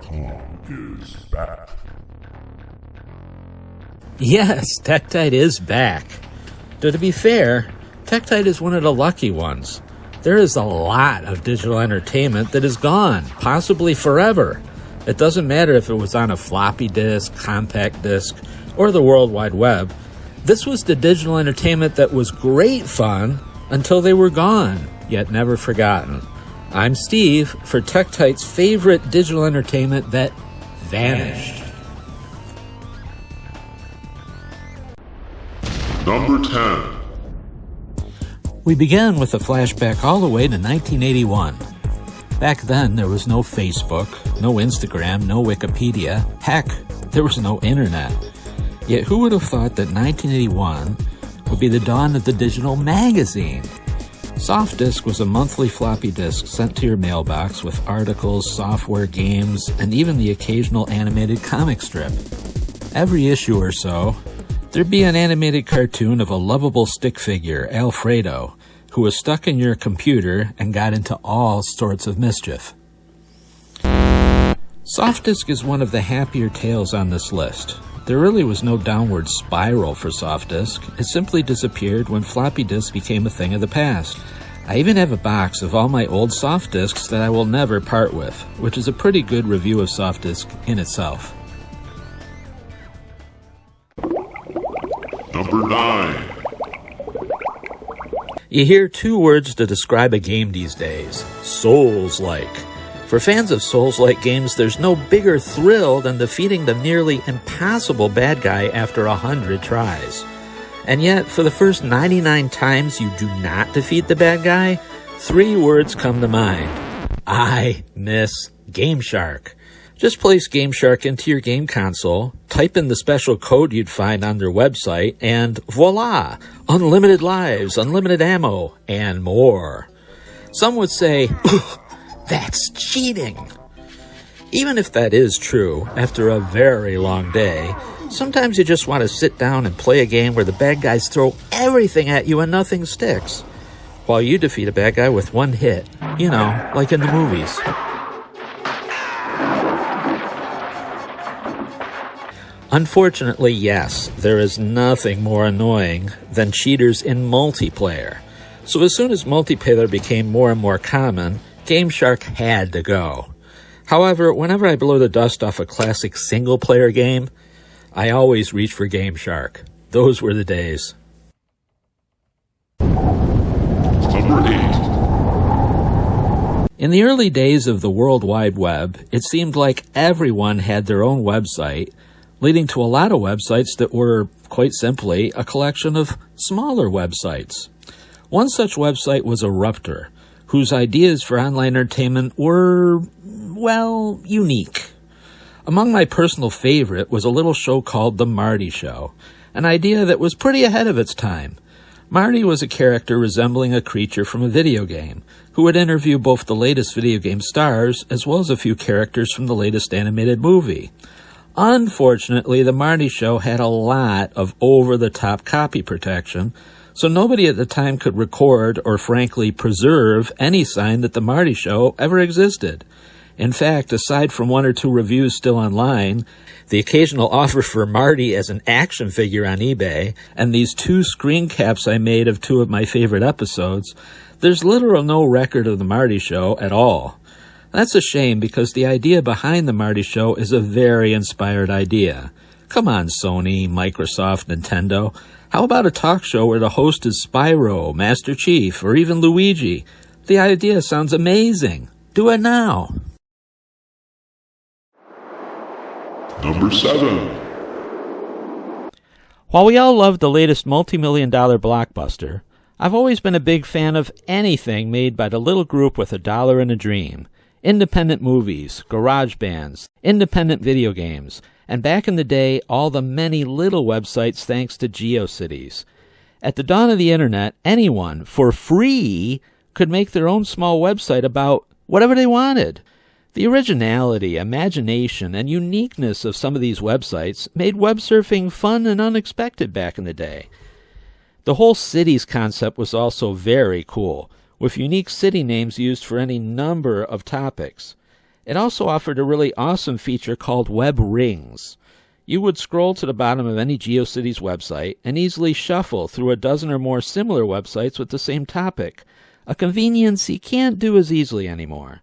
Techtite.com is back. Yes, Techtite is back. Though to be fair, Techtite is one of the lucky ones. There is a lot of digital entertainment that is gone, possibly forever. It doesn't matter if it was on a floppy disk, compact disc, or the World Wide Web. This was the digital entertainment that was great fun until they were gone, yet never forgotten. I'm Steve for Techtite's favorite digital entertainment that vanished. Number 10. We begin with a flashback all the way to 1981. Back then, there was no Facebook, no Instagram, no Wikipedia. Heck, there was no internet. Yet who would have thought that 1981 would be the dawn of the digital magazine? Softdisk was a monthly floppy disk sent to your mailbox with articles, software, games, and even the occasional animated comic strip. Every issue or so, there'd be an animated cartoon of a lovable stick figure, Alfredo, who was stuck in your computer and got into all sorts of mischief. Softdisk is one of the happier tales on this list. There really was no downward spiral for Softdisk. It simply disappeared when floppy disks became a thing of the past. I even have a box of all my old Softdisks that I will never part with, which is a pretty good review of Softdisk in itself. Number 9. You hear two words to describe a game these days: Souls-like. For fans of Souls-like games, there's no bigger thrill than defeating the nearly impossible bad guy after 100 tries. And yet, for the first 99 times you do not defeat the bad guy, 3 words come to mind. I miss Game Shark. Just place Game Shark into your game console, type in the special code you'd find on their website, and voila! Unlimited lives, unlimited ammo, and more. Some would say, that's cheating. Even if that is true, after a very long day, sometimes you just want to sit down and play a game where the bad guys throw everything at you and nothing sticks, while you defeat a bad guy with one hit, like in the movies. Unfortunately, yes, there is nothing more annoying than cheaters in multiplayer. So as soon as multiplayer became more and more common, Game Shark had to go. However, whenever I blow the dust off a classic single-player game, I always reach for Game Shark. Those were the days. Number 8. In the early days of the World Wide Web, it seemed like everyone had their own website, leading to a lot of websites that were, quite simply, a collection of smaller websites. One such website was Eruptor, whose ideas for online entertainment were, unique. Among my personal favorite was a little show called The Marty Show, an idea that was pretty ahead of its time. Marty was a character resembling a creature from a video game, who would interview both the latest video game stars as well as a few characters from the latest animated movie. Unfortunately, The Marty Show had a lot of over-the-top copy protection, so nobody at the time could record or frankly preserve any sign that The Marty Show ever existed. In fact, aside from 1 or 2 reviews still online, the occasional offer for Marty as an action figure on eBay, and these 2 screen caps I made of 2 of my favorite episodes, there's little or no record of The Marty Show at all. That's a shame because the idea behind The Marty Show is a very inspired idea. Come on, Sony, Microsoft, Nintendo. How about a talk show where the host is Spyro, Master Chief, or even Luigi? The idea sounds amazing. Do it now. Number 7. While we all love the latest multi-million-dollar blockbuster, I've always been a big fan of anything made by the little group with $1 and a dream. Independent movies, garage bands, independent video games, and back in the day, all the many little websites thanks to GeoCities. At the dawn of the internet, anyone, for free, could make their own small website about whatever they wanted. The originality, imagination, and uniqueness of some of these websites made web surfing fun and unexpected back in the day. The whole cities concept was also very cool, with unique city names used for any number of topics. It also offered a really awesome feature called Web Rings. You would scroll to the bottom of any GeoCities website and easily shuffle through a dozen or more similar websites with the same topic, a convenience you can't do as easily anymore.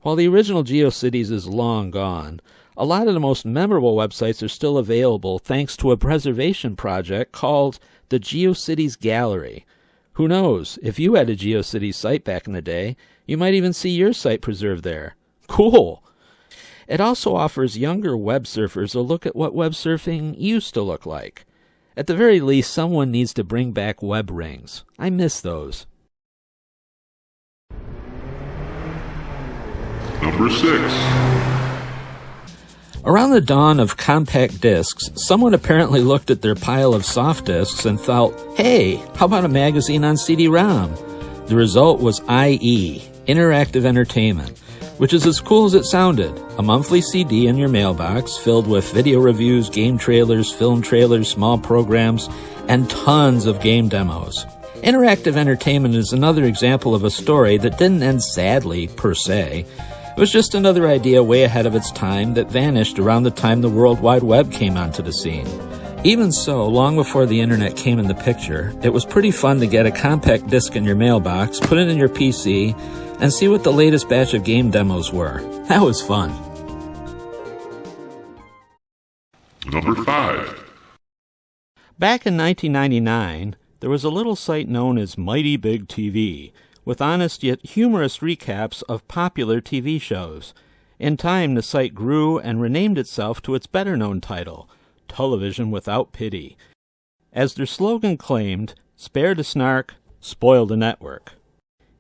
While the original GeoCities is long gone, a lot of the most memorable websites are still available thanks to a preservation project called the GeoCities Gallery. Who knows, if you had a GeoCities site back in the day, you might even see your site preserved there. Cool! It also offers younger web surfers a look at what web surfing used to look like. At the very least, someone needs to bring back web rings. I miss those. Number 6. Around the dawn of compact discs, someone apparently looked at their pile of soft discs and thought, hey, how about a magazine on CD-ROM? The result was IE, Interactive Entertainment, which is as cool as it sounded. A monthly CD in your mailbox filled with video reviews, game trailers, film trailers, small programs, and tons of game demos. Interactive Entertainment is another example of a story that didn't end sadly, per se. It was just another idea way ahead of its time that vanished around the time the World Wide Web came onto the scene. Even so, long before the internet came in the picture, it was pretty fun to get a compact disc in your mailbox, put it in your PC, and see what the latest batch of game demos were. That was fun. Number 5. Back in 1999, there was a little site known as Mighty Big TV, with honest yet humorous recaps of popular TV shows. In time, the site grew and renamed itself to its better-known title, Television Without Pity. As their slogan claimed, spare the snark, spoil the network.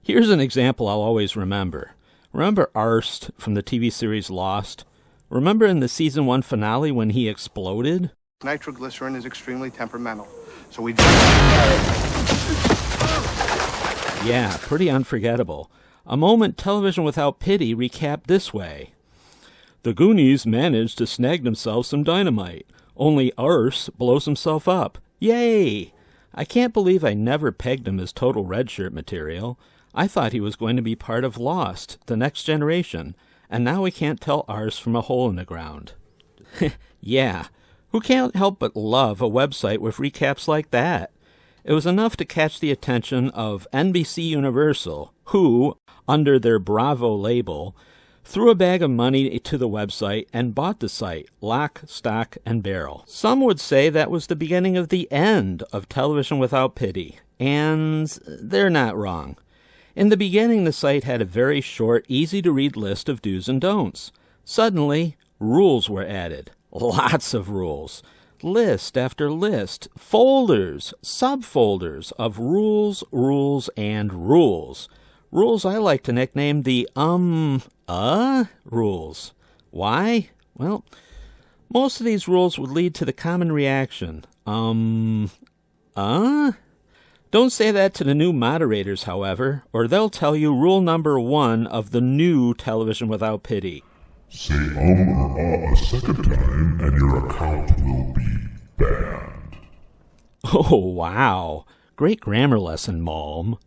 Here's an example I'll always remember. Remember Arst from the TV series Lost? Remember in the season 1 finale when he exploded? Nitroglycerin is extremely temperamental, so we... Yeah, pretty unforgettable. A moment Television Without Pity recapped this way. The Goonies managed to snag themselves some dynamite. Only Arse blows himself up. Yay! I can't believe I never pegged him as total red shirt material. I thought he was going to be part of Lost, The Next Generation, and now we can't tell Arse from a hole in the ground. Yeah, who can't help but love a website with recaps like that? It was enough to catch the attention of NBC Universal, who, under their Bravo label, threw a bag of money to the website and bought the site, lock, stock, and barrel. Some would say that was the beginning of the end of Television Without Pity, and they're not wrong. In the beginning, the site had a very short, easy-to-read list of do's and don'ts. Suddenly, rules were added. Lots of rules. List after list, folders, subfolders of rules, and rules. Rules I like to nickname the rules. Why? Well, most of these rules would lead to the common reaction. Don't say that to the new moderators, however, or they'll tell you rule number 1 of the new Television Without Pity. Say or a second time and your account will be banned. Oh, wow. Great grammar lesson, Mom.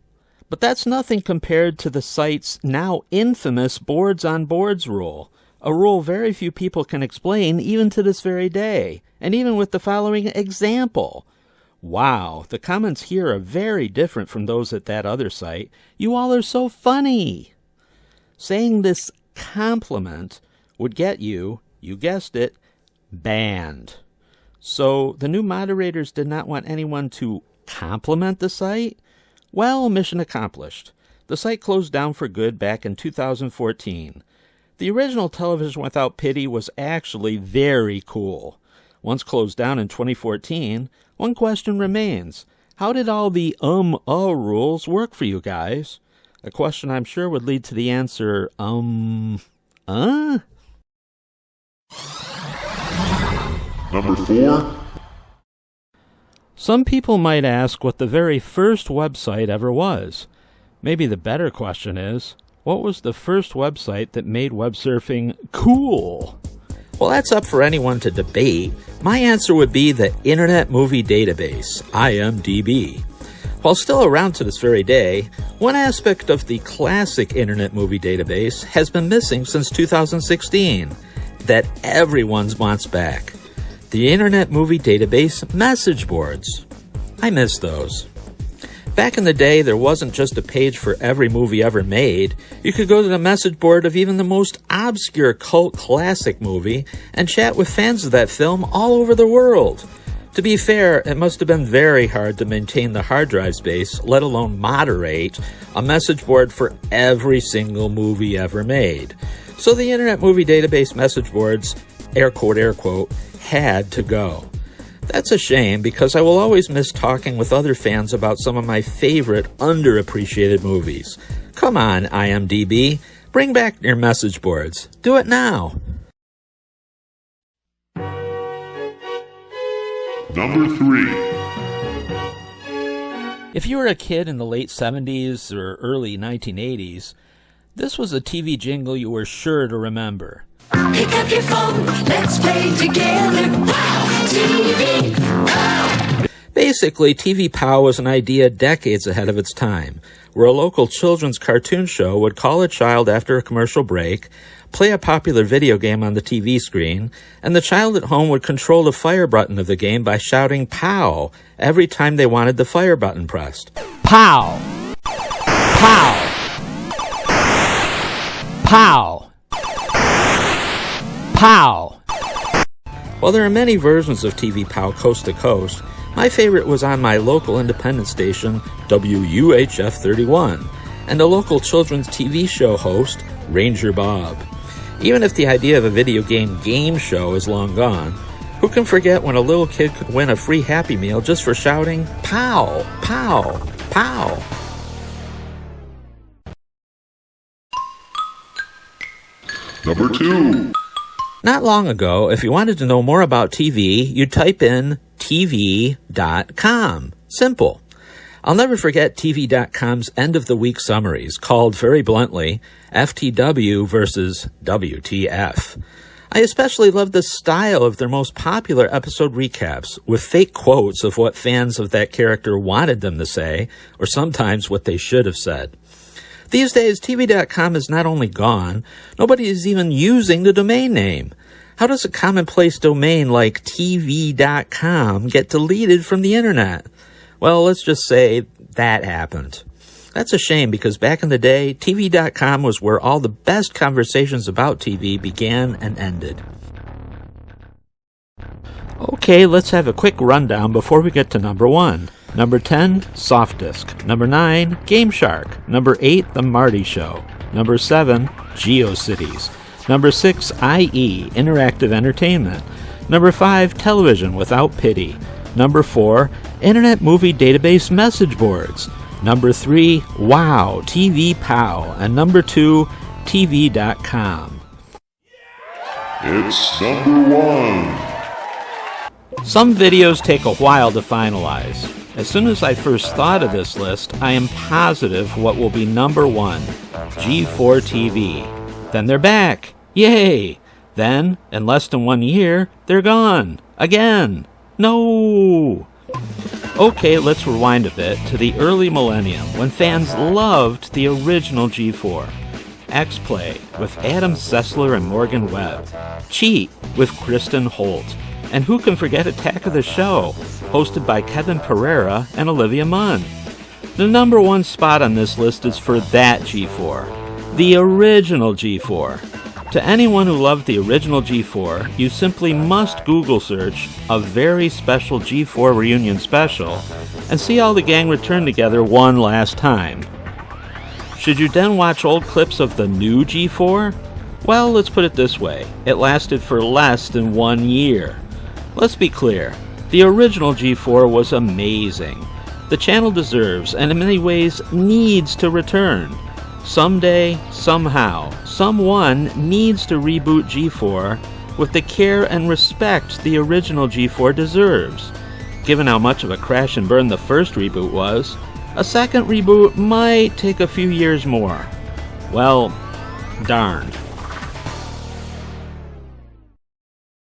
But that's nothing compared to the site's now infamous boards on boards rule, a rule very few people can explain even to this very day, and even with the following example. Wow, the comments here are very different from those at that other site. You all are so funny. Saying this compliment would get you guessed it, banned. So the new moderators did not want anyone to compliment the site? Well, mission accomplished. The site closed down for good back in 2014. The original Television Without Pity was actually very cool. Once closed down in 2014, one question remains. How did all the rules work for you guys? A question I'm sure would lead to the answer, Number 4. Some people might ask what the very first website ever was. Maybe the better question is, what was the first website that made web surfing cool? Well, that's up for anyone to debate. My answer would be the Internet Movie Database, IMDb. While still around to this very day, one aspect of the classic Internet Movie Database has been missing since 2016 that everyone wants back. The Internet Movie Database message boards. I miss those. Back in the day, there wasn't just a page for every movie ever made. You could go to the message board of even the most obscure cult classic movie and chat with fans of that film all over the world. To be fair, it must have been very hard to maintain the hard drive space, let alone moderate, a message board for every single movie ever made. So the Internet Movie Database message boards, air quote, had to go. That's a shame because I will always miss talking with other fans about some of my favorite underappreciated movies. Come on, IMDb, bring back your message boards. Do it now. Number 3. If you were a kid in the late 70s or early 1980s, this was a TV jingle you were sure to remember. Pick up your phone, let's play together. Wow, TV, wow. Basically, TV POW was an idea decades ahead of its time, where a local children's cartoon show would call a child after a commercial break, play a popular video game on the TV screen, and the child at home would control the fire button of the game by shouting POW every time they wanted the fire button pressed. Pow! Pow! Pow! Pow! While there are many versions of TV POW coast to coast, my favorite was on my local independent station, WUHF 31, and a local children's TV show host, Ranger Bob. Even if the idea of a video game show is long gone, who can forget when a little kid could win a free Happy Meal just for shouting, POW! POW! POW! Number 2. Not long ago, if you wanted to know more about TV, you'd type in TV.com. Simple. I'll never forget TV.com's end-of-the-week summaries, called very bluntly, FTW versus WTF. I especially loved the style of their most popular episode recaps, with fake quotes of what fans of that character wanted them to say, or sometimes what they should have said. These days, TV.com is not only gone, nobody is even using the domain name. How does a commonplace domain like TV.com get deleted from the internet? Well, let's just say that happened. That's a shame because back in the day, TV.com was where all the best conversations about TV began and ended. Okay, let's have a quick rundown before we get to number 1. Number 10, Softdisk. Number 9, Game Shark. Number 8, The Marty Show. Number 7, GeoCities. Number 6, IE, Interactive Entertainment. Number 5, Television Without Pity. Number 4, Internet Movie Database Message Boards. Number 3, Wow, TV POW. And number 2, TV.com. It's number 1. Some videos take a while to finalize. As soon as I first thought of this list, I am positive what will be number 1, G4 TV. Then they're back. Yay! Then, in less than 1 year, they're gone. Again. No! Okay, let's rewind a bit to the early millennium when fans loved the original G4. X-Play with Adam Sessler and Morgan Webb. Cheat with Kristen Holt. And who can forget Attack of the Show, hosted by Kevin Pereira and Olivia Munn. The number 1 spot on this list is for that G4, the original G4. To anyone who loved the original G4, you simply must Google search a very special G4 reunion special and see all the gang return together one last time. Should you then watch old clips of the new G4? Well, let's put it this way. It lasted for less than 1 year. Let's be clear. The original G4 was amazing. The channel deserves, and in many ways needs to return. Someday, somehow, someone needs to reboot G4 with the care and respect the original G4 deserves. Given how much of a crash and burn the first reboot was, a second reboot might take a few years more. Well, darn.